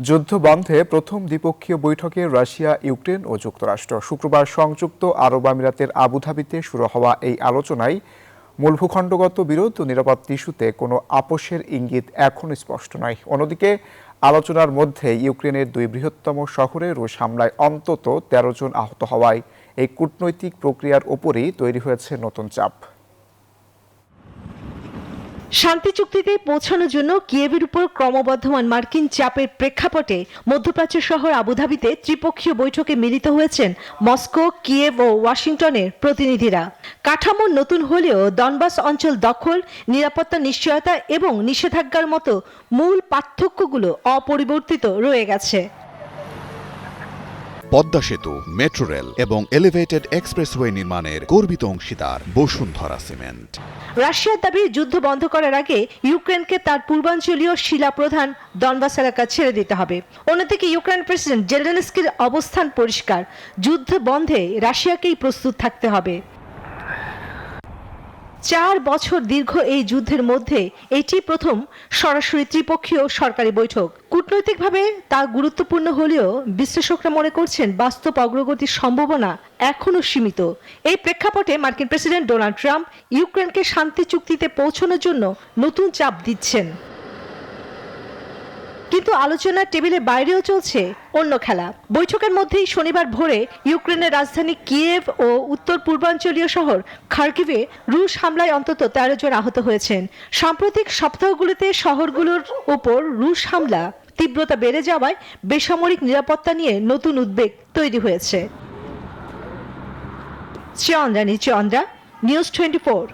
যুদ্ধ বন্ধে প্রথম দ্বিপক্ষীয় বৈঠকে রাশিয়া, ইউক্রেন ও যুক্তরাষ্ট্র। শুক্রবার সংযুক্ত আরব আমিরাতের আবুধাবিতে শুরু হওয়া এই আলোচনায় মূল ভূখণ্ডগত বিরোধ ও নিরাপত্তা ইস্যুতে কোনো আপোষের ইঙ্গিত এখনো স্পষ্ট নয়। অন্যদিকে আলোচনার মধ্যে ইউক্রেনের দুই বৃহত্তম শহরে রুশ হামলায় অন্তত ১৩ জন আহত হওয়ায় এই কূটনৈতিক প্রক্রিয়ার ওপরেই তৈরি হয়েছে নতুন চাপ। শান্তি চুক্তিতে পৌঁছানোর জন্য কিয়েভের উপর ক্রমবর্ধমান মার্কিন চাপের প্রেক্ষাপটে মধ্যপ্রাচ্য শহর আবুধাবিতে ত্রিপক্ষীয় বৈঠকে মিলিত হয়েছেন মস্কো, কিয়েভ ও ওয়াশিংটনের প্রতিনিধিরা। কাঠামো নতুন হলেও ডনবাস অঞ্চল দখল, নিরাপত্তা নিশ্চয়তা এবং নিষেধাজ্ঞার মতো মূল পার্থক্যগুলো অপরিবর্তিত রয়ে গেছে। পদ্মা সেতু, মেট্রো রেল এবং এলিভেটেড এক্সপ্রেসওয়ে নির্মাণের গর্বিত অংশীদার বসুন্ধরা সিমেন্ট। রাশিয়ার দাবি যুদ্ধ বন্ধ করার আগে ইউক্রেনকে তার পূর্বাঞ্চলীয় শিলাপ্রধান ডনবাস এলাকা ছেড়ে দিতে হবে। অন্যদিকে ইউক্রেন প্রেসিডেন্ট জেলেনস্কির অবস্থান পরিষ্কার, যুদ্ধ বন্ধে রাশিয়াকেই প্রস্তুত থাকতে হবে। ৪ বছর দীর্ঘ এই যুদ্ধের মধ্যে এটি প্রথম সরাসরি ত্রিপক্ষীয় সরকারি বৈঠক। কূটনৈতিকভাবে তা গুরুত্বপূর্ণ হলেও বিশ্লেষকরা মনে করছেন বাস্তব অগ্রগতির সম্ভাবনা এখনো সীমিত। এই প্রেক্ষাপটে মার্কিন প্রেসিডেন্ট ডোনাল্ড ট্রাম্প ইউক্রেনকে শান্তি চুক্তিতে পৌঁছানোর জন্য নতুন চাপ দিচ্ছেন। কিন্তু আলোচনার টেবিলের বাইরেও চলছে অন্য খেলা। বৈঠকের মধ্যেই শনিবার ভোরে ইউক্রেনের রাজধানী কিয়েভ ও উত্তর পূর্বাঞ্চলীয় শহর খার্কিভে রুশ হামলায় অন্তত ১৩ জন আহত হয়েছেন। সাম্প্রতিক সপ্তাহগুলোতে শহরগুলোর ওপর রুশ হামলা তীব্রতা বেড়ে যাওয়ায় বেসামরিক নিরাপত্তা নিয়ে নতুন উদ্বেগ তৈরি হয়েছে। চন্দ্রা, নিউজ 24।